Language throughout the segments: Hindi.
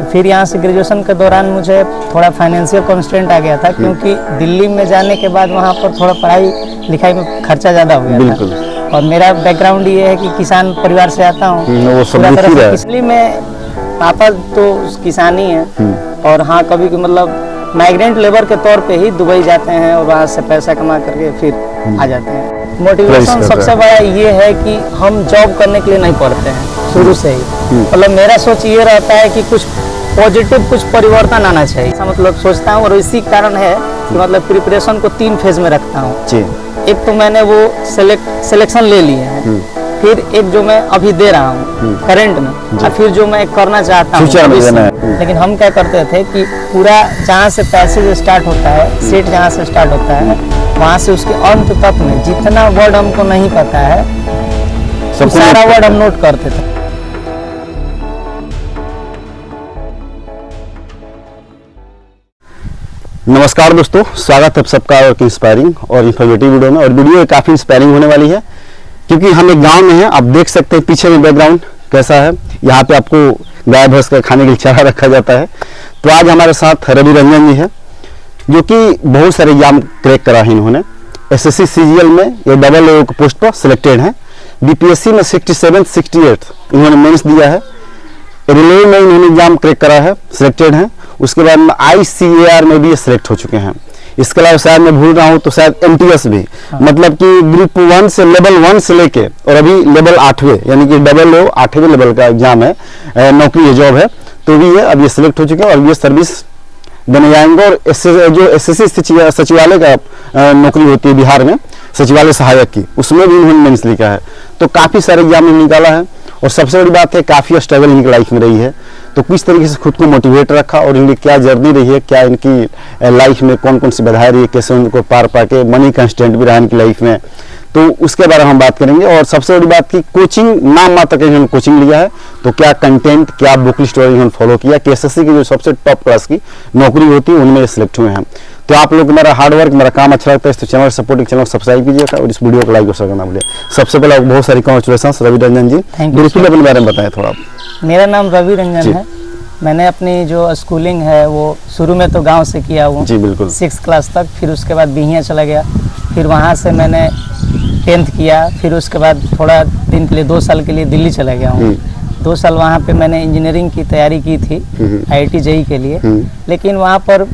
फिर यहाँ से ग्रेजुएशन के दौरान मुझे थोड़ा फाइनेंशियल कॉन्स्टेंट आ गया था, क्योंकि दिल्ली में जाने के बाद वहाँ पर थोड़ा पढ़ाई लिखाई में खर्चा ज़्यादा हो गया था। और मेरा बैकग्राउंड ये है कि किसान परिवार से आता हूँ पूरा तरह से, इसलिए मैं पापा तो किसान ही है। और हाँ, कभी मतलब माइग्रेंट लेबर के तौर पे ही दुबई जाते हैं और वहाँ से पैसा कमा करके फिर आ जाते हैं। मोटिवेशन सबसे बड़ा ये है कि हम जॉब करने के लिए नहीं पढ़ते हैं शुरू से ही। मतलब मेरा सोच ये रहता है कि कुछ पॉजिटिव, कुछ परिवर्तन आना चाहिए, ऐसा मतलब सोचता हूँ। और इसी कारण है कि मतलब प्रिपरेशन को 3 फेज में रखता हूँ। एक तो मैंने वो सिलेक्शन ले लिए हैं, फिर एक जो मैं अभी दे रहा हूँ करंट में, और फिर जो मैं करना चाहता हूँ। लेकिन हम क्या करते थे कि पूरा जहाँ से पैसेज स्टार्ट होता है, सेट जहाँ से स्टार्ट होता है, वहाँ से उसके अंत तक में जितना वर्ड हमको नहीं पता है सारा वर्ड हम नोट करते थे। नमस्कार दोस्तों, स्वागत है सबका और इंस्पायरिंग और इन्फॉर्मेटिव वीडियो में। और वीडियो काफ़ी इंस्पायरिंग होने वाली है, क्योंकि हम एक गांव में हैं। आप देख सकते हैं पीछे में बैकग्राउंड कैसा है। यहाँ पे आपको गाय भैंस का खाने के लिए चारा रखा जाता है। तो आज हमारे साथ रवि रंजन जी है, जो कि बहुत सारे एग्जाम क्रैक करा है इन्होंने। SSC CGL में ये डबल पोस्ट पर सिलेक्टेड हैं। BPSC में 67, 68 इन्होंने मेंस दिया है। रेलवे में इन्होंने एग्जाम क्रैक करा है, सिलेक्टेड हैं। उसके बाद में ICAR में भी सिलेक्ट हो चुके हैं। इसके अलावा शायद मैं भूल रहा हूँ तो शायद MTS भी, मतलब कि ग्रुप 1 से लेवल 1 से लेके और अभी लेवल 8वें यानी कि डबल 8वें लेवल का एग्जाम है, नौकरी है, जॉब है, तो भी है। अब ये सिलेक्ट हो चुके हैं और ये सर्विस देने जाएंगे। और जो SSC सचिवालय का नौकरी होती है बिहार में, सचिवालय सहायक की, उसमें भी उन्होंने मेंस लिखा है। तो काफ़ी सारे एग्जाम निकाला है। और सबसे बड़ी बात है, काफ़ी स्ट्रगल इनकी लाइफ में रही है। तो किस तरीके से खुद को मोटिवेट रखा और इनकी क्या जर्नी रही है, क्या इनकी लाइफ में कौन कौन सी बाधाएं रही है, कैसे उनको पार पा के मनी कंस्टेंट भी रहा इनकी लाइफ में, तो उसके बारे में हम बात करेंगे। और सबसे बड़ी बात की कोचिंग नाम मात्र के इन्होंने कोचिंग लिया है, तो क्या कंटेंट, क्या बुक स्टोरी इन्होंने फॉलो किया, कि SSC की जो सबसे टॉप क्लास की नौकरी होती है उनमें सिलेक्ट हुए हैं। तो आप लोग मेरा हार्डवर्क, मेरा काम अच्छा लगता है तो चैनल सपोर्टिंग चैनल सब्सक्राइब कीजिएगा और इस वीडियो को लाइक और शेयर करना भूलिए। सबसे पहले बहुत सारी कांग्रेचुलेशन रवि रंजन जी। बिल्कुल अपने बारे में बताएं थोड़ा। मेरा नाम रवि रंजन है। मैंने अपनी जो स्कूलिंग है वो शुरू में तो गांव से किया हूँ जी, बिल्कुल 6th क्लास तक। फिर उसके बाद बिहियाँ चला गया, फिर वहाँ से मैंने 10th किया। फिर उसके बाद थोड़ा दिन के लिए 2 साल के लिए दिल्ली चला गया हूँ। 2 साल वहाँ पे मैंने इंजीनियरिंग की तैयारी की थी IIT JEE के लिए। लेकिन वहाँ पर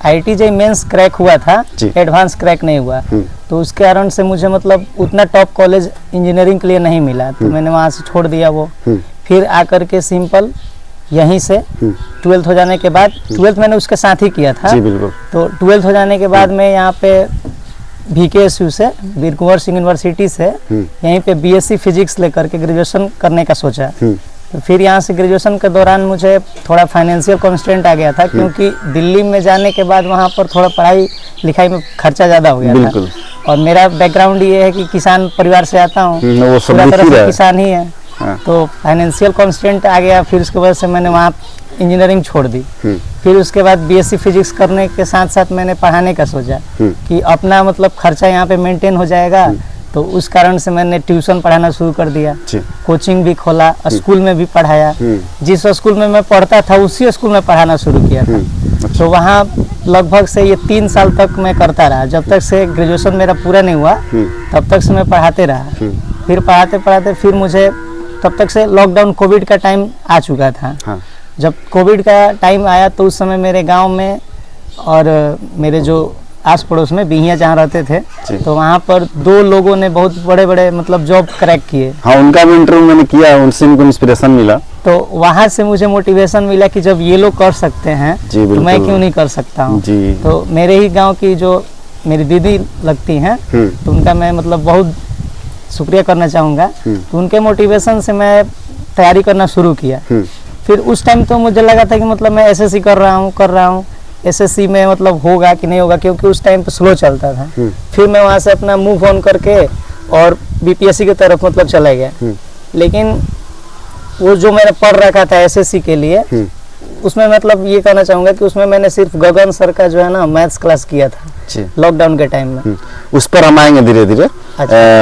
IIT JEE मेंस क्रैक हुआ था, एडवांस क्रैक नहीं हुआ। तो उसके कारण से मुझे मतलब उतना टॉप कॉलेज इंजीनियरिंग के लिए नहीं मिला, तो मैंने वहाँ से छोड़ दिया वो। फिर आकर के सिंपल यहीं से 12th हो जाने के बाद, 12th मैंने उसके साथ ही किया था जी, बिल्कुल। तो 12th हो जाने के बाद मैं यहाँ पे VKSU से, वीर कुंवर सिंह यूनिवर्सिटी से यहीं पे BSc फिजिक्स लेकर के ग्रेजुएशन करने का सोचा। तो फिर यहाँ से ग्रेजुएशन के दौरान मुझे थोड़ा फाइनेंशियल कॉन्स्टेंट आ गया था, क्योंकि दिल्ली में जाने के बाद वहाँ पर थोड़ा पढ़ाई लिखाई में खर्चा ज़्यादा हो गया था। और मेरा बैकग्राउंड ये है कि किसान परिवार से आता हूँ, पूरा तरह से किसान ही है। तो फाइनेंशियल कॉन्स्टेंट आ गया। फिर उसके वजह से मैंने वहाँ इंजीनियरिंग छोड़ दी। फिर उसके बाद BSc फिजिक्स करने के साथ साथ मैंने पढ़ाने का सोचा कि अपना मतलब खर्चा यहाँ पे मेंटेन हो जाएगा। तो उस कारण से मैंने ट्यूशन पढ़ाना शुरू कर दिया, कोचिंग भी खोला, स्कूल में भी पढ़ाया। जिस स्कूल में मैं पढ़ता था उसी स्कूल में पढ़ाना शुरू किया था। तो वहाँ लगभग से ये 3 साल तक मैं करता रहा। जब तक से ग्रेजुएशन मेरा पूरा नहीं हुआ तब तक से मैं पढ़ाते रहा। फिर पढ़ाते पढ़ाते फिर मुझे तब तक से लॉकडाउन कोविड का टाइम आ चुका था। जब कोविड का टाइम आया तो उस समय मेरे गांव में और मेरे जो आस पड़ोस में बिहियाँ जहाँ रहते थे, तो वहाँ पर 2 लोगों ने बहुत बड़े बड़े मतलब जॉब क्रैक किए। हाँ, उनका भी इंटरव्यू मैंने किया, उनसे मुझे इंस्पिरेशन मिला। तो वहाँ से मुझे मोटिवेशन मिला कि जब ये लोग कर सकते हैं तो मैं क्यों नहीं कर सकता हूँ। तो मेरे ही गाँव की जो मेरी दीदी लगती हैं, तो उनका मैं मतलब बहुत शुक्रिया करना चाहूँगा। तो उनके मोटिवेशन से मैं तैयारी करना शुरू किया। फिर उस टाइम तो मुझे लगा था कि मतलब मैं SSC कर रहा हूँ SSC में मतलब होगा कि नहीं होगा, क्योंकि उस टाइम पे स्लो चलता था। फिर मैं वहाँ से अपना मूव ऑन करके और BPSC की तरफ मतलब चला गया। लेकिन वो जो मैंने पढ़ रखा था SSC के लिए, उसमें मतलब ये कहना चाहूँगा कि उसमें मैंने सिर्फ गगन सर का जो है ना मैथ्स क्लास किया था लॉकडाउन के टाइम में। उस पर हम आएंगे धीरे धीरे।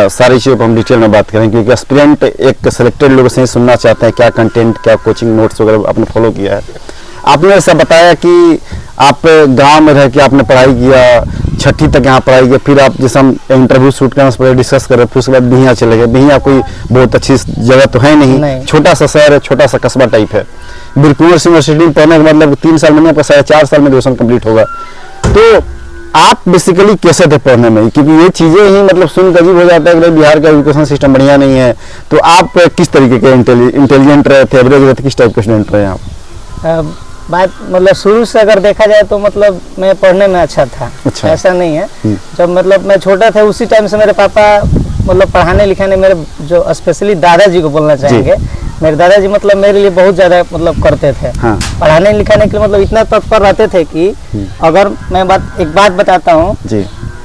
सारी चीज़ों पर हम डिटेल में बात करेंगे, क्योंकि एस्पिरेंट एक सिलेक्टेड लोगों से सुनना चाहते हैं क्या कंटेंट, क्या कोचिंग नोट्स वगैरह आपने फॉलो किया है। आपने ऐसा बताया कि आप गांव में रह के आपने पढ़ाई किया, 6ठी तक यहाँ पढ़ाई किया, फिर आप जैसे हम इंटरव्यू शूट करने से पहले डिस्कस कर रहे थे, फिर उसके बाद बिहियाँ चले गए। बिहियाँ कोई बहुत अच्छी जगह तो है नहीं, छोटा सा शहर है, छोटा सा कस्बा टाइप है। बिरकुंवर यूनिवर्सिटी में पढ़ने का मतलब 3 साल में नहीं, आपका 4.5 साल में ग्रेजुएशन कंप्लीट होगा। तो आप बेसिकली कैसे थे पढ़ने में, क्योंकि ये चीज़ें ही मतलब सुन अजीब हो जाता है कि बिहार का एजुकेशन सिस्टम बढ़िया नहीं है। तो आप किस तरीके के इंटेलिजेंट रहे थे, एवरेज रहे थे, किस टाइप के स्टूडेंट रहे आप? बात मतलब शुरू से अगर देखा जाए तो मतलब मैं पढ़ने में अच्छा था। अच्छा। ऐसा नहीं है, जब मतलब मैं छोटा था उसी टाइम से मेरे पापा मतलब पढ़ाने लिखाने, मेरे जो स्पेशली दादाजी को बोलना चाहेंगे, मेरे दादाजी मतलब मेरे लिए बहुत ज़्यादा मतलब करते थे। हाँ। पढ़ाने लिखाने के लिए मतलब इतना तत्पर रहते थे कि अगर मैं एक बात बताता हूँ,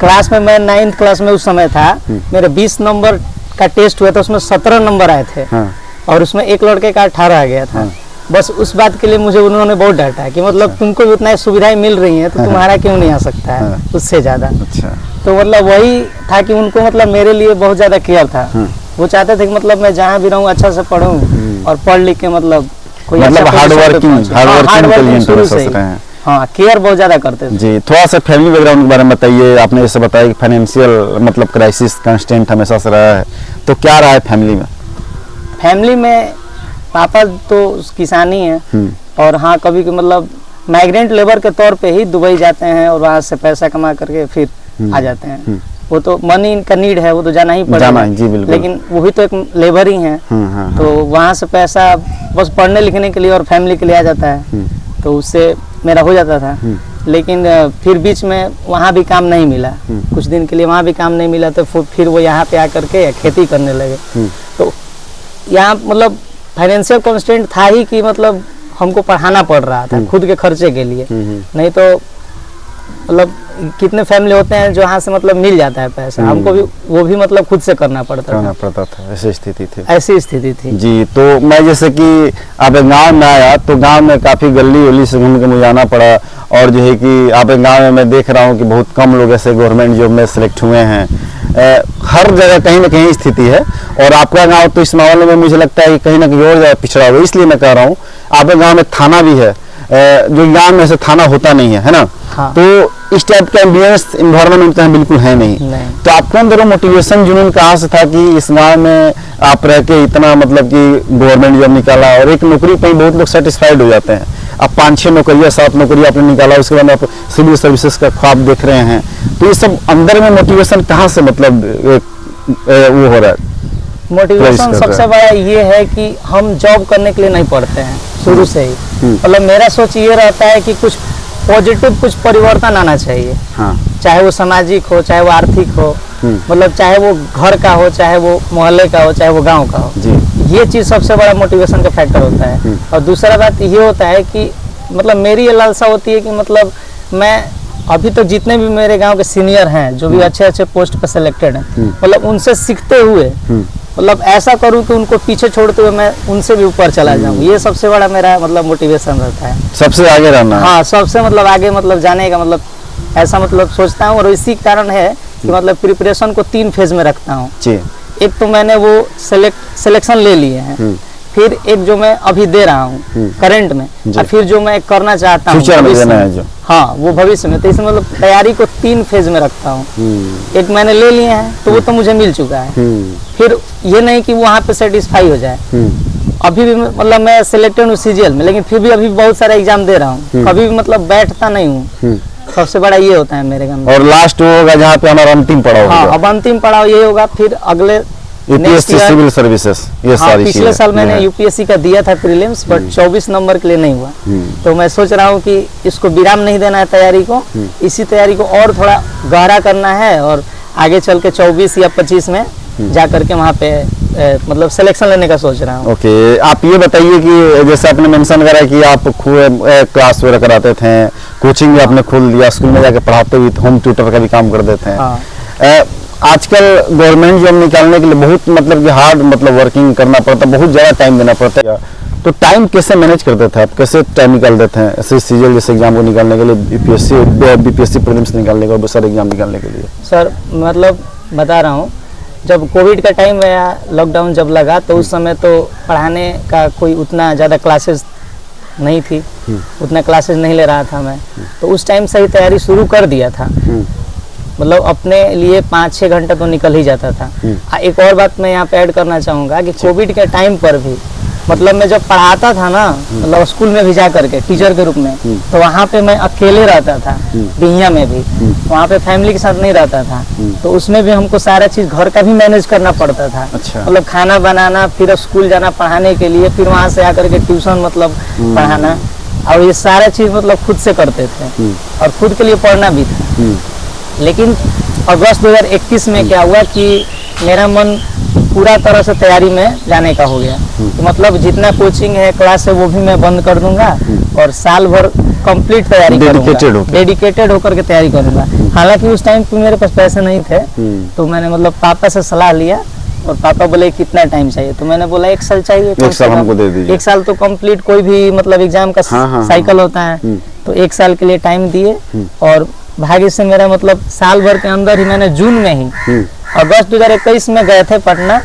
क्लास में मैं 9th क्लास में उस समय था, मेरे 20 नंबर का टेस्ट हुआ था, उसमें 17 नंबर आए थे। हाँ। और उसमें एक लड़के का 18 आ गया था। हाँ। बस उस बात के लिए मुझे उन्होंने बहुत डांटा कि मतलब तुमको भी उतना सुविधाएं मिल रही हैं तो तुम्हारा क्यों नहीं आ सकता है उससे ज़्यादा। अच्छा। तो मतलब वही था कि उनको मतलब मेरे लिए बहुत ज़्यादा केयर था। वो चाहते थे कि मतलब मैं जहाँ भी रहूँ अच्छा से पढ़ूँ और पढ़ लिख के मतलब कोई हार्ड वर्किंग शुरू से ही। हाँ, केयर बहुत ज़्यादा करते थे। जी, थोड़ा सा फैमिली बैकग्राउंड के बारे में बताइए। आपने जैसे बताया कि फाइनेंशियल मतलब क्राइसिस कांस्टेंट हमेशा से रहा है, तो क्या रहा है फैमिली में? फैमिली में पापा तो किसानी है, और हाँ कभी मतलब माइग्रेंट लेबर के तौर पे ही दुबई जाते हैं और वहाँ से पैसा कमा करके फिर आ जाते हैं। वो तो मनी का नीड है, वो तो जाना ही पड़ेगा, लेकिन वो भी तो एक लेबर ही है। तो वहाँ से पैसा बस पढ़ने लिखने के लिए और फैमिली के लिए आ जाता है, तो उससे मेरा हो जाता था। लेकिन फिर बीच में वहाँ भी काम नहीं मिला, कुछ दिन के लिए वहाँ भी काम नहीं मिला, तो फिर वो यहाँ पे आकर के खेती करने लगे। तो यहाँ मतलब फाइनेंशियल कॉन्स्टेंट था ही कि मतलब हमको पढ़ाना पड़ रहा था खुद के खर्चे के लिए, नहीं तो मतलब कितने फैमिली होते हैं जो यहाँ से मतलब मिल जाता है पैसा, हमको भी वो भी मतलब खुद से करना पड़ता था। ऐसी स्थिति थी। ऐसी स्थिति थी जी। तो मैं जैसे कि अब गांव में आया तो गांव में काफ़ी गली उली से घूम के मुझे आना पड़ा, और जो है कि आप गांव में मैं देख रहा हूँ कि बहुत कम लोग ऐसे गवर्नमेंट जॉब में सिलेक्ट हुए हैं। हर जगह कहीं ना कहीं स्थिति है, और आपका गांव तो इस मामले में मुझे लगता है कि कहीं ना कहीं और ज़्यादा पिछड़ा हुआ। इसलिए मैं कह रहा हूँ आपके गांव में थाना भी है, जो गांव में ऐसे थाना होता नहीं है, है ना? हाँ। तो इस टाइप का एम्बियंस इन्वायरमेंट बिल्कुल है नहीं। तो आपके अंदर मोटिवेशन जुनून कहाँ से था कि इस गांव में आप रह के इतना मतलब कि गवर्नमेंट जॉब निकाला, और एक नौकरी पे बहुत लोग सेटिस्फाइड हो जाते हैं। आप 5-6 नौकरियाँ 7 नौकरी आपने निकाला, उसके बाद आप सिविल सर्विसेज का ख्वाब देख रहे हैं, तो ये सब अंदर में मोटिवेशन कहाँ से मतलब वो हो रहा है? मोटिवेशन सबसे बड़ा ये है कि हम जॉब करने के लिए नहीं पढ़ते हैं शुरू से ही। मतलब मेरा सोच ये रहता है कि कुछ पॉजिटिव कुछ परिवर्तन आना चाहिए। हाँ। चाहे वो सामाजिक हो, चाहे वो आर्थिक हो, मतलब चाहे वो घर का हो, चाहे वो मोहल्ले का हो, चाहे वो गांव का हो जी। ये चीज़ सबसे बड़ा मोटिवेशन का फैक्टर होता है। और दूसरा बात ये होता है कि मतलब मेरी ये लालसा होती है कि मतलब मैं अभी तो जितने भी मेरे गांव के सीनियर हैं जो भी अच्छे पोस्ट पर सिलेक्टेड हैं, मतलब उनसे सीखते हुए मतलब ऐसा करूं कि उनको पीछे छोड़ते हुए मैं उनसे भी ऊपर चला जाऊं। ये सबसे बड़ा मेरा मतलब मोटिवेशन रहता है, सबसे आगे रहना। हाँ, सबसे मतलब आगे मतलब जाने का मतलब ऐसा मतलब सोचता हूँ। और इसी कारण है कि मतलब प्रिपरेशन को 3 फेज में रखता हूँ। एक तो मैंने वो सिलेक्शन ले लिए हैं, फिर एक जो मैं अभी दे रहा हूँ करंट में, और फिर जो मैं करना चाहता हूँ भविष्य में, हाँ वो भविष्य में। तो इसमें मतलब तैयारी को 3 फेज में रखता हूँ। एक मैंने ले लिए हैं तो वो तो मुझे मिल चुका है, फिर ये नहीं कि वहाँ पे सेटिस्फाई हो जाए। अभी भी मतलब मैं सिलेक्टेड हूँ CGL में, लेकिन फिर भी अभी बहुत सारा एग्जाम दे रहा हूँ, कभी भी मतलब बैठता नहीं हूँ। सबसे बड़ा ये होता है मेरे काम में। और लास्ट होगा जहाँ पे हमारा अंतिम पड़ाव। हाँ, अब अंतिम पड़ाव ये होगा, फिर अगले यूपीएससी सिविल सर्विसेज ये सारी चीजें। पिछले साल मैंने यूपीएससी का दिया था प्रीलिम्स, बट 24 नंबर के लिए नहीं हुआ। तो मैं सोच रहा हूँ कि इसको विराम नहीं देना है तैयारी को, इसी तैयारी को और थोड़ा गहरा करना है, और आगे चल के 24 या 25 में जा करके वहाँ पे मतलब सिलेक्शन लेने का सोच रहा हूँ। ओके, आप ये बताइए कि जैसे आपने मेंशन करा कि आप क्लास वगैरह कराते थे, कोचिंग भी आपने खोल दिया, स्कूल में जाकर पढ़ाते हुए होम ट्यूटर का भी काम कर देते हैं। आजकल गवर्नमेंट जॉब निकालने के लिए बहुत मतलब कि हार्ड मतलब वर्किंग करना पड़ता है, बहुत ज़्यादा टाइम देना पड़ता है। तो टाइम कैसे मैनेज करते थे आप, कैसे टाइम निकाल देते हैं ऐसे CGL जैसे एग्जाम को निकालने के लिए, BPSC प्रीलिम्स निकालने के लिए, बहुत सारे एग्जाम निकालने के लिए? सर मतलब बता रहा हूँ, जब कोविड का टाइम या लॉकडाउन जब लगा तो उस समय तो पढ़ाने का कोई उतना ज़्यादा क्लासेस नहीं थी, उतना क्लासेस नहीं ले रहा था मैं, तो उस टाइम से ही तैयारी शुरू कर दिया था। मतलब अपने लिए 5-6 घंटा तो निकल ही जाता था। एक और बात मैं यहाँ पे ऐड करना चाहूँगा कि कोविड के टाइम पर भी मतलब मैं जब पढ़ाता था ना, मतलब स्कूल में भी जा करके टीचर के रूप में, तो वहाँ पे मैं अकेले रहता था, बिहिया में भी, वहाँ पे फैमिली के साथ नहीं रहता था, तो उसमें भी हमको सारा चीज़ घर का भी मैनेज करना पड़ता था। अच्छा। मतलब खाना बनाना, फिर स्कूल जाना पढ़ाने के लिए, फिर वहाँ से आकर के ट्यूशन मतलब पढ़ाना, और ये सारा चीज़ मतलब खुद से करते थे और खुद के लिए पढ़ना भी था। लेकिन अगस्त 2021 में क्या हुआ कि मेरा मन पूरा तरह से तैयारी में जाने का हो गया, तो मतलब जितना कोचिंग है, क्लास है, वो भी मैं बंद कर दूंगा और साल भर कंप्लीट तैयारी करूंगा, डेडिकेटेड होकर के तैयारी करूंगा। हालांकि उस टाइम पे मेरे पास पैसे नहीं थे, तो मैंने मतलब पापा से सलाह लिया और पापा बोले कितना टाइम चाहिए, तो मैंने बोला 1 साल चाहिए। 1 साल हमको दे दीजिए। 1 साल तो कंप्लीट कोई भी मतलब एग्जाम का साइकिल होता है, तो 1 साल के लिए टाइम दिए और भाग्य से मेरा मतलब साल भर के अंदर ही मैंने जून में ही अगस्त 2021 में गए थे पटना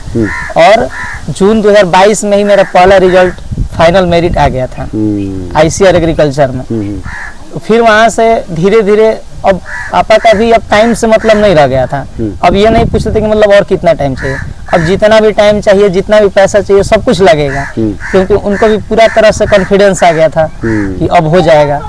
और जून 2022 में ही मेरा पहला रिजल्ट फाइनल मेरिट आ गया था ICAR एग्रीकल्चर में। तो फिर वहाँ से धीरे धीरे अब पापा का भी अब टाइम से मतलब नहीं रह गया था। अब ये नहीं पूछते थे कि मतलब और कितना टाइम चाहिए, अब जितना भी टाइम चाहिए, जितना भी पैसा चाहिए, सब कुछ लगेगा, क्योंकि उनको भी पूरा तरह से कॉन्फिडेंस आ गया था कि अब हो जाएगा।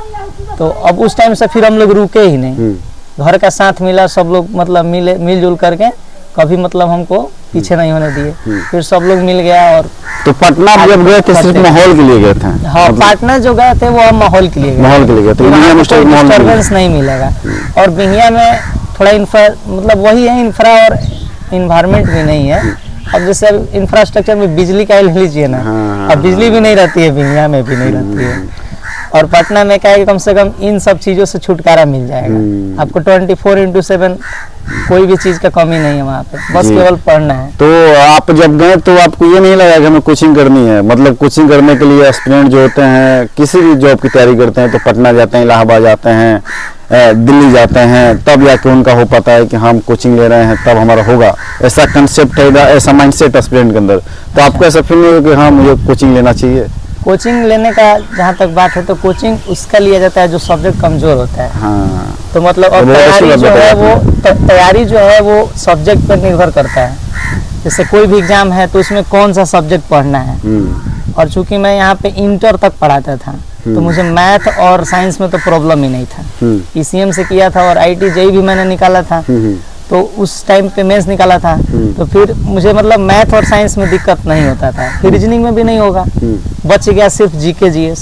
तो अब उस टाइम से फिर हम लोग रुके ही नहीं, घर का साथ मिला, सब लोग मतलब मिलजुल करके कभी मतलब हमको पीछे नहीं होने दिए। फिर सब लोग मिल गया। और तो पटना जब गए थे सिर्फ माहौल के लिए गए थे? हाँ, पटना जो गए थे वो हम माहौल के लिए गए, माहौल के लिए गए, तो डिस्टर्बेंस नहीं मिलेगा। और बिहिया में थोड़ा मतलब वही है, इंफ्रा और इन्वायरमेंट भी नहीं है। अब जैसे इंफ्रास्ट्रक्चर में बिजली का ले लीजिए ना, अब बिजली भी नहीं रहती है, बिहिया में भी नहीं रहती है। और पटना में क्या है कि कम से कम इन सब चीज़ों से छुटकारा मिल जाएगा आपको। 24/7 कोई भी चीज़ का कमी नहीं है वहाँ पे, बस केवल पढ़ना है। तो आप जब गए तो आपको ये नहीं लगा कि हमें कोचिंग करनी है? मतलब कोचिंग करने के लिए एस्पिरेंट जो होते हैं, किसी भी जॉब की तैयारी करते हैं, तो पटना जाते हैं, इलाहाबाद जाते हैं, दिल्ली जाते हैं, तब जाके उनका हो पाता है कि हम कोचिंग ले रहे हैं तब हमारा होगा। ऐसा कंसेप्ट है, ऐसा माइंडसेट एस्पिरेंट के अंदर। तो आपको ऐसा फील नहीं हो कि हाँ मुझे कोचिंग लेना चाहिए? कोचिंग लेने का जहाँ तक बात है तो कोचिंग उसका लिया जाता है जो सब्जेक्ट कमजोर होता है। हाँ। तो मतलब अब तैयारी जो है वो सब्जेक्ट पर निर्भर करता है। जैसे कोई भी एग्जाम है तो उसमें कौन सा सब्जेक्ट पढ़ना है। और चूंकि मैं यहाँ पे इंटर तक पढ़ाता था, तो मुझे मैथ और साइंस में तो प्रॉब्लम ही नहीं था। ECM से किया था और IIT JEE भी मैंने निकाला था, तो उस टाइम पे मेंस निकाला था। तो फिर मुझे मतलब मैथ और साइंस में दिक्कत नहीं होता था, फिर रीजनिंग में भी नहीं होगा। बच गया सिर्फ GK GS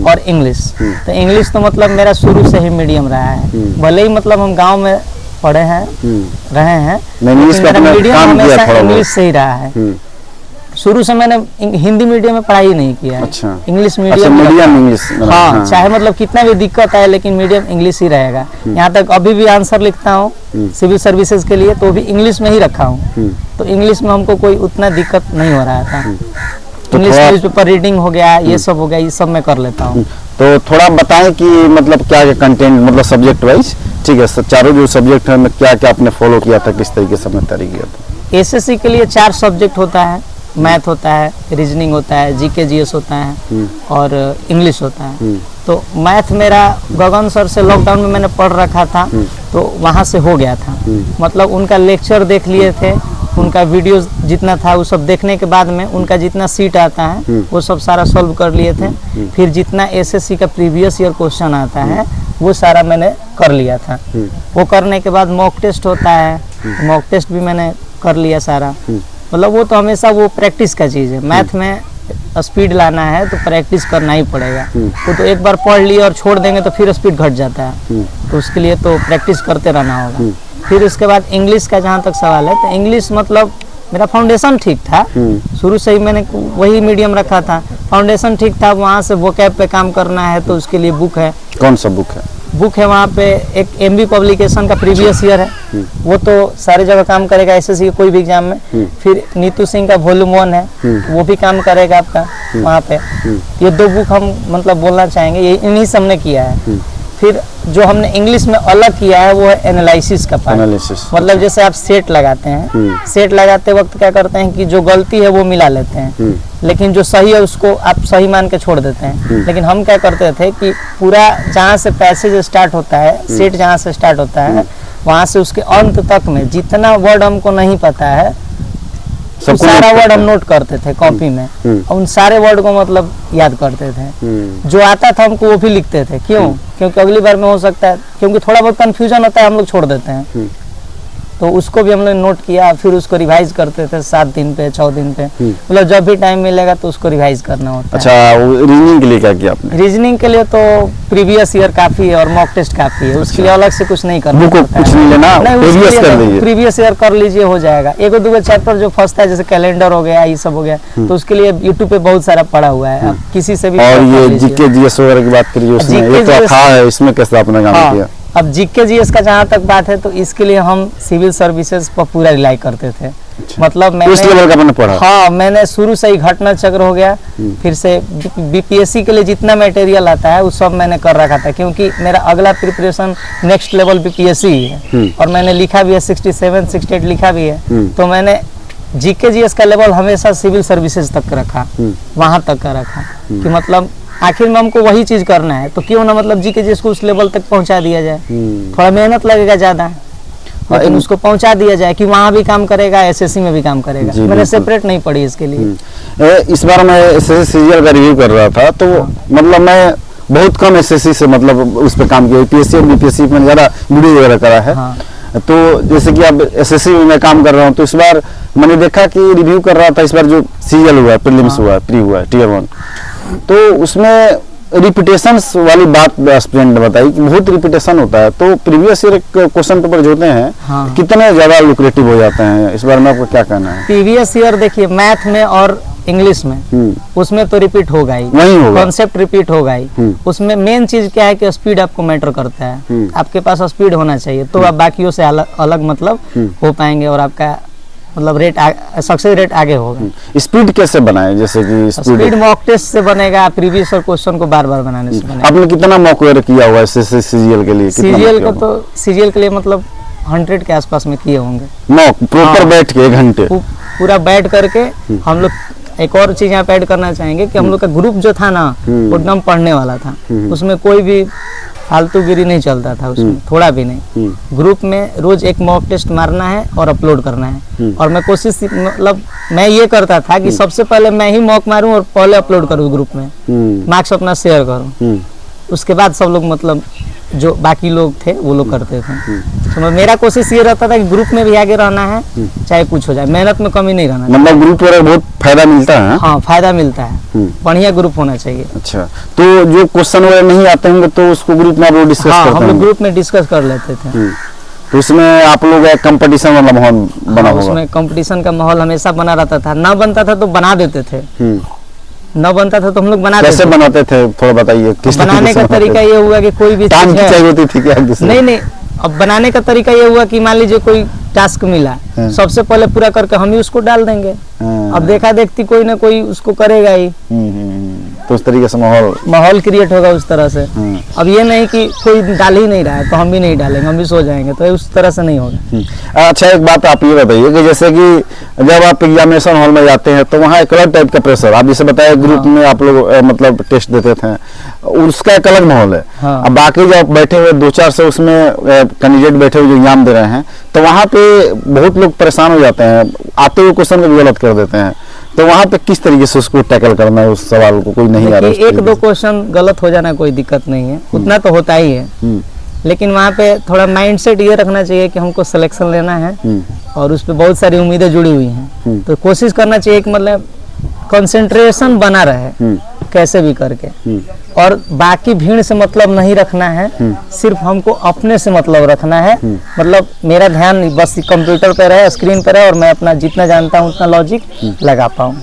और इंग्लिश। तो इंग्लिश तो मतलब मेरा शुरू से ही मीडियम रहा है, भले ही मतलब हम गांव में पढ़े हैं रहे हैं, मेरा मीडियम हमेशा इंग्लिश से ही रहा है। शुरू से मैंने हिंदी मीडियम में पढ़ाई नहीं किया है। अच्छा। English medium. इंग्लिश। हाँ, चाहे मतलब कितना भी दिक्कत आए लेकिन मीडियम इंग्लिश ही रहेगा। यहाँ तक अभी भी आंसर लिखता हूँ सिविल सर्विसेज के लिए तो भी इंग्लिश में ही रखा हूँ। तो इंग्लिश में हमको कोई उतना दिक्कत नहीं हो रहा था। इंग्लिश न्यूज़पेपर रीडिंग हो गया, ये सब हो गया, ये सब मैं कर लेता हूँ। तो थोड़ा बताएं कि मतलब क्या कंटेंट, मतलब सब्जेक्ट वाइज, ठीक है, चारों जो सब्जेक्ट है क्या क्या आपने फॉलो किया था, किस तरीके से आपने तैयारी किया था? SSC के लिए 4 सब्जेक्ट होता है, मैथ होता है, रीजनिंग होता है, GK GS होता है और इंग्लिश होता है। तो मैथ मेरा गगन सर से लॉकडाउन में मैंने पढ़ रखा था, तो वहाँ से हो गया था। मतलब उनका लेक्चर देख लिए थे, उनका वीडियो जितना था वो सब देखने के बाद में उनका जितना सीट आता है वो सब सारा सॉल्व कर लिए थे। फिर जितना SSC का प्रीवियस ईयर क्वेश्चन आता है वो सारा मैंने कर लिया था। वो करने के बाद मॉक टेस्ट होता है, मॉक टेस्ट भी मैंने कर लिया सारा। मतलब वो तो हमेशा वो प्रैक्टिस का चीज़ है। मैथ में स्पीड लाना है तो प्रैक्टिस करना ही पड़ेगा। वो तो एक बार पढ़ लिए और छोड़ देंगे तो फिर स्पीड घट जाता है, तो उसके लिए तो प्रैक्टिस करते रहना होगा। फिर उसके बाद इंग्लिश का जहाँ तक सवाल है, तो इंग्लिश मतलब मेरा फाउंडेशन ठीक था, शुरू से ही मैंने वही मीडियम रखा था, फाउंडेशन ठीक था। वहाँ से वोकैब पे काम करना है तो उसके लिए बुक है। कौन सा बुक है? बुक है वहाँ पे एक MB पब्लिकेशन का प्रीवियस ईयर है, वो तो सारी जगह काम करेगा SSC के कोई भी एग्जाम में। फिर नीतू सिंह का वॉल्यूम 1 है, वो भी काम करेगा आपका वहाँ पे। ये 2 बुक हम मतलब बोलना चाहेंगे, ये इन्हीं से हमने किया है। फिर जो हमने इंग्लिश में अलग किया है वो है एनालिसिस का पार्ट। एनालिसिस मतलब जैसे आप सेट लगाते हैं, सेट लगाते वक्त क्या करते हैं कि जो गलती है वो मिला लेते हैं, लेकिन जो सही है उसको आप सही मान के छोड़ देते हैं। लेकिन हम क्या करते थे कि पूरा जहाँ से पैसेज स्टार्ट होता है, सेट जहाँ से स्टार्ट होता है, वहाँ से उसके अंत तक में जितना वर्ड हमको नहीं पता है तो सारा वर्ड हम नोट करते थे कॉपी में, और उन सारे वर्ड को मतलब याद करते थे। जो आता था हमको वो भी लिखते थे। क्यों? क्योंकि अगली बार में हो सकता है, क्योंकि थोड़ा बहुत कंफ्यूजन होता है, हम लोग छोड़ देते हैं। तो उसको भी हम लोग नोट किया, फिर उसको रिवाइज करते थे 7 दिन पे, 6 दिन पे, मतलब जब भी टाइम मिलेगा तो उसको रिवाइज करना होता है। अच्छा, रीजनिंग के लिए क्या किया आपने? रीजनिंग के लिए तो प्रीवियस ईयर काफी है और मॉक टेस्ट काफी है, उसके लिए अलग से कुछ नहीं करना बुक कुछ नहीं लेना, प्रीवियस कर लीजिए, प्रीवियस ईयर कर लीजिए, हो जाएगा। एक दो चैप्टर जो फंसता है जैसे कैलेंडर हो गया, ये सब हो गया, तो उसके लिए यूट्यूब पे बहुत सारा पड़ा हुआ है, आप किसी से भी। और ये जीके जीएस वगैरह की बात करिए, उसमें ये तो था है, इसमें कैसे आपने काम किया? अब जीके जीएस का जहाँ तक बात है तो इसके लिए हम सिविल सर्विसेज पर पूरा रिलाई करते थे। मतलब मैंने इस लेवल का मैंने पढ़ा। हाँ, मैंने शुरू से ही घटना चक्र हो गया, फिर से बीपीएससी के लिए जितना मटेरियल आता है वो सब मैंने कर रखा था, क्योंकि मेरा अगला प्रिपरेशन नेक्स्ट लेवल बीपीएससी है और मैंने लिखा भी है 67 68 लिखा भी है। तो मैंने जीके जीएस का लेवल हमेशा सिविल सर्विसेज तक रखा, वहां तक का रखा कि मतलब आखिर में हमको वही चीज करना है, तो क्यों ना मतलब जीके जीएस को उस लेवल तक पहुंचा दिया जाए। थोड़ा मेहनत लगेगा ज्यादा, लेकिन उसको पहुंचा दिया जाए कि वहाँ भी काम करेगा, एसएससी में भी काम करेगा। मैंने सेपरेट नहीं पढ़ी इसके लिए। इस बार मैं एसएससी सीजीएल का रिव्यू कर रहा था, तो मतलब मैं बहुत कम एसएससी से मतलब उस पर काम किया, यूपीएससी और बीपीएससी में ज्यादा वीडियो वगैरह करा है। तो जैसे कि अब एसएससी में मैं काम कर रहा हूँ, तो इस बार मैंने देखा कि रिव्यू कर रहा था, इस बार जो सीजीएल हुआ है, प्रीलिम्स हुआ है, प्री हुआ है, टियर 1, तो उसमें रिपीटेशंस वाली बात स्टूडेंट ने बताई कि बहुत रिपीटेशन होता है। तो प्रीवियस ईयर क्वेश्चन पेपर जो होते हैं कितने ज्यादा लुक्रेटिव हो जाते हैं, इस बारे में आपको क्या कहना है? प्रीवियस ईयर देखिए मैथ में और इंग्लिश में, उसमें तो रिपीट होगा ही, कॉन्सेप्ट रिपीट होगा ही। उसमें मेन चीज क्या है कि स्पीड आपको मैटर करता है, आपके पास स्पीड होना चाहिए, तो आप बाकियों से अलग मतलब हो पाएंगे और आपका मतलब रेट सक्सेस रेट आगे होगा। स्पीड कैसे बनाए? जैसे कि स्पीड मॉक टेस्ट से बनेगा, प्रीवियस क्वेश्चन को बार-बार बनाने से बनेगा। आपने कितना मॉक वगैरह किया हुआ है सीजीएल के लिए? सीजीएल को तो सीजीएल के लिए मतलब 100 के आसपास में किए होंगे मॉक, प्रॉपर बैठ के 1 घंटे पूरा बैठ करके। हम लोग एक और चीज यहाँ पे ऐड करना चाहेंगे कि हम लोग का ग्रुप जो था ना वो एकदम पढ़ने वाला था, उसमें कोई भी फालतूगिरी नहीं चलता था, उसमें थोड़ा भी नहीं। ग्रुप में रोज एक मॉक टेस्ट मारना है और अपलोड करना है, और मैं कोशिश मतलब मैं ये करता था कि सबसे पहले मैं ही मॉक मारूं और पहले अपलोड करूं ग्रुप में, मार्क्स अपना शेयर करूं, उसके बाद सब लोग मतलब जो बाकी लोग थे वो लोग करते थे। तो मेरा कोशिश ये रहता था कि ग्रुप में भी आगे रहना है, चाहे कुछ हो जाए, मेहनत में कमी नहीं रहना। मतलब ग्रुप वगैरह बहुत फायदा मिलता है? हाँ, फायदा मिलता है, बढ़िया ग्रुप होना चाहिए। अच्छा, तो जो क्वेश्चन वगैरह नहीं आते होंगे तो उसको ग्रुप में आप लोग डिस्कस करते हैं? हम लोग ग्रुप में डिस्कस कर लेते थे। तो उसमें आप लोग कंपटीशन वाला माहौल बना होगा? उसमें कंपटीशन का माहौल हमेशा बना रहता था, ना बनता था तो बना देते थे, न बनता था तो हम लोग बना देते थे। कैसे बनाते थे थोड़ा बताइए? बनाने का तरीका ये हुआ कि कोई भी टाइम चाहिए होती थी क्या? नहीं, अब बनाने का तरीका ये हुआ कि मान लीजिए कोई टास्क मिला, सबसे पहले पूरा करके हम ही उसको डाल देंगे। अब देखा देखती कोई ना कोई उसको करेगा ही, तो उस तरीके से माहौल क्रिएट होगा उस तरह से। अब ये नहीं कि कोई डाल ही नहीं रहा है तो हम भी नहीं डालेंगे, हम भी सो जाएंगे, तो उस तरह से नहीं होगा। अच्छा, एक बात आप ये बताइए कि जैसे कि जब आप एग्जामिनेशन हॉल में जाते हैं तो वहाँ एक अलग टाइप का प्रेशर, आप जैसे बताया ग्रुप में आप लोग मतलब टेस्ट देते थे, उसका एक अलग माहौल है। अब बाकी जब बैठे हुए 2-4 से उसमें कैंडिडेट बैठे हुए जो एग्जाम दे रहे हैं, तो वहाँ पे बहुत लोग परेशान हो जाते हैं, आते हुए क्वेश्चन को भी गलत कर देते हैं, तो वहाँ पे किस तरीके से उसको टैकल करना है उस सवाल को? कोई नहीं आ रहा है, 1-2 क्वेश्चन गलत हो जाना कोई दिक्कत नहीं है, उतना तो होता ही है, लेकिन वहाँ पे थोड़ा माइंडसेट ये रखना चाहिए कि हमको सिलेक्शन लेना है और उस पर बहुत सारी उम्मीदें जुड़ी हुई हैं, तो कोशिश करना चाहिए कि मतलब कंसंट्रेशन बना रहे कैसे भी करके, और बाकी भीड़ से मतलब नहीं रखना है, सिर्फ हमको अपने से मतलब रखना है। मतलब मेरा ध्यान बस कंप्यूटर पे रहे, स्क्रीन पे रहे, और मैं अपना जितना जानता हूँ उतना लॉजिक लगा पाऊँ,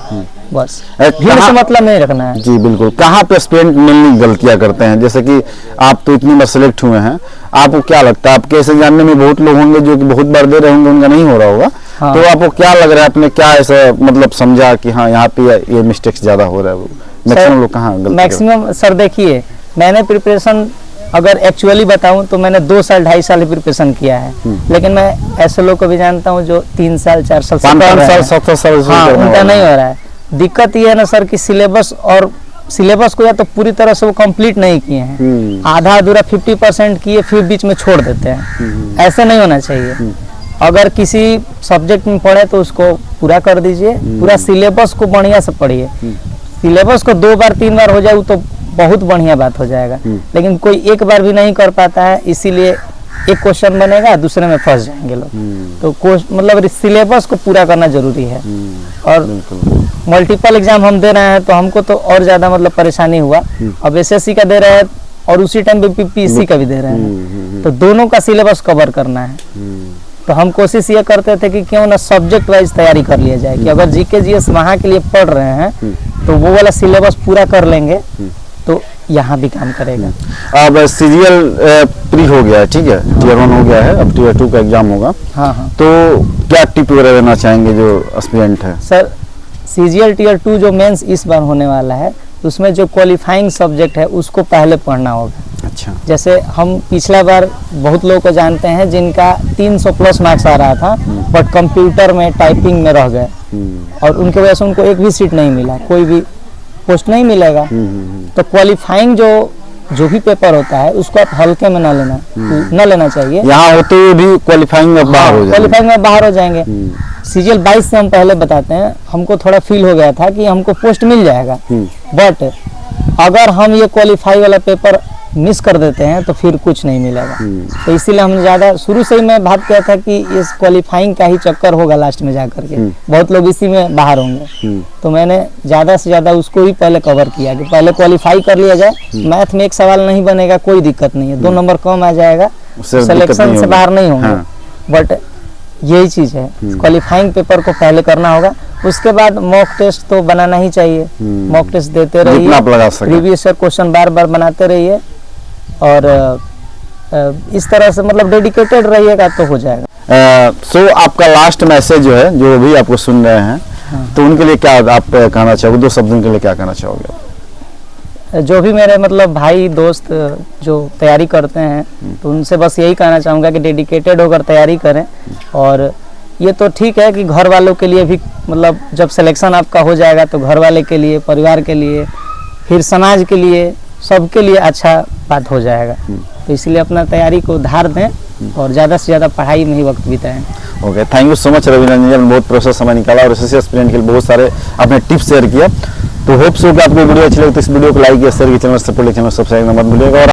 बस भीड़ से मतलब नहीं रखना है। जी बिल्कुल। कहाँ पे स्टूडेंट मेनली गलतियाँ करते हैं? जैसे कि आप तो इतनी बार सेलेक्ट हुए हैं, आपको क्या लगता है? आपके ऐसे जानने में बहुत लोग होंगे जो कि बहुत बार दे रहे होंगे, उनका नहीं हो रहा होगा, तो आपको क्या लग रहा है, आपने क्या ऐसा मतलब समझा कि हाँ यहाँ पे ये मिस्टेक्स ज्यादा हो रहा है? मैक्सिमम लोग कहाँ गलती? मैक्सिमम सर देखिए, मैंने प्रिपरेशन अगर एक्चुअली बताऊं तो मैंने 2 साल 2.5 साल प्रिपरेशन किया है, लेकिन मैं ऐसे लोग को भी जानता हूं जो 3 साल 4 साल 5 साल 7 साल हाँ, उनका नहीं हो रहा है। दिक्कत ये है ना सर कि सिलेबस को या तो पूरी तरह से वो कंप्लीट नहीं किए हैं, आधा अधूरा 50% किए फिर बीच में छोड़ देते हैं। ऐसे नहीं होना चाहिए। अगर किसी सब्जेक्ट में पढ़े तो उसको पूरा कर दीजिए, पूरा सिलेबस को बढ़िया से पढ़िए। सिलेबस को 2 बार 3 बार हो जाए तो बहुत बढ़िया बात हो जाएगा, लेकिन कोई एक बार भी नहीं कर पाता है, इसीलिए एक क्वेश्चन बनेगा दूसरे में फंस जाएंगे लोग। तो मतलब सिलेबस को पूरा करना जरूरी है। और मल्टीपल एग्जाम हम दे रहे हैं तो हमको तो और ज्यादा मतलब परेशानी हुआ। अब एसएससी का दे रहे हैं और उसी टाइम पे पीपीएससी का भी दे रहे हैं, तो दोनों का सिलेबस कवर करना है। तो हम कोशिश ये करते थे कि क्यों ना सब्जेक्ट वाइज तैयारी कर लिया जाए, कि अगर जीके जीएस वहाँ के लिए पढ़ रहे हैं तो वो वाला सिलेबस पूरा कर लेंगे तो यहाँ भी काम करेगा। अब सीजीएल प्री हो गया है, ठीक है, टियर 1 हो गया है, अब टियर 2 का एग्जाम होगा। हाँ हाँ। तो क्या टिप वगैरह देना चाहेंगे जो एस्पिरेंट है? सर सीजीएल टियर 2 जो मेंस इस बार होने वाला है उसमें जो क्वालिफाइंग सब्जेक्ट है उसको पहले पढ़ना होगा। अच्छा। जैसे हम पिछला बार बहुत लोगों को जानते हैं जिनका 300 प्लस मार्क्स आ रहा था, बट कंप्यूटर में टाइपिंग में रह गए और उनके वजह से उनको एक भी सीट नहीं मिला, कोई भी पोस्ट नहीं मिलेगा। तो क्वालिफाइंग जो भी पेपर होता है उसको आप हल्के में न लेना चाहिए। यहाँ होते हुए भी क्वालिफाइंग में बाहर हो जाएंगे। क्वालिफाइंग में बाहर हो जाएंगे। सीजीएल 22 से हम पहले बताते हैं, हमको थोड़ा फील हो गया था कि हमको पोस्ट मिल जाएगा, बट अगर हम ये क्वालिफाई वाला पेपर मिस कर देते हैं तो फिर कुछ नहीं मिलेगा। तो इसीलिए हम ज़्यादा शुरू से ही मैं भाव किया था कि इस क्वालिफाइंग का ही चक्कर होगा लास्ट में जाकर के, बहुत लोग इसी में बाहर होंगे। तो मैंने ज़्यादा से ज़्यादा उसको ही पहले कवर किया कि पहले क्वालिफाई कर लिया जाए। मैथ में एक सवाल नहीं बनेगा, कोई दिक्कत नहीं है, 2 नंबर कम आ जाएगा, सिलेक्शन से बाहर नहीं होंगे। बट यही चीज़ है, क्वालिफाइंग पेपर को पहले करना होगा। उसके बाद मॉक टेस्ट तो बनाना ही चाहिए, मॉक टेस्ट देते रहिए, प्रीवियस क्वेश्चन बार बार बनाते रहिए और इस तरह से मतलब डेडिकेटेड रहिएगा तो हो जाएगा। सो आपका लास्ट मैसेज जो है, जो भी आपको सुन रहे हैं, तो उनके लिए क्या आप कहना चाहोगे? 2 शब्द उनके लिए क्या कहना चाहोगे? जो भी मेरे मतलब भाई दोस्त जो तैयारी करते हैं तो उनसे बस यही कहना चाहूँगा कि डेडिकेटेड होकर तैयारी करें। और ये तो ठीक है कि घर वालों के लिए भी मतलब जब सिलेक्शन आपका हो जाएगा तो घर वाले के लिए, परिवार के लिए, फिर समाज के लिए, सबके लिए अच्छा बात हो जाएगा। तो इसलिए अपना तैयारी को धार दें और ज़्यादा से ज़्यादा पढ़ाई में ही वक्त बिताएं। Okay, thank you so much Ravi Ranjan, बहुत प्रोसेस समय निकाला और एसएससी एस्पिरेंट के लिए बहुत सारे आपने टिप्स शेयर किया। तो होप सो कि आपको वीडियो अच्छी लगी तो इस वीडियो को लाइक या शेयर कीजिए, चैनल सपोर्ट चैनल सब्सक्राइब मत भूलिएगा। और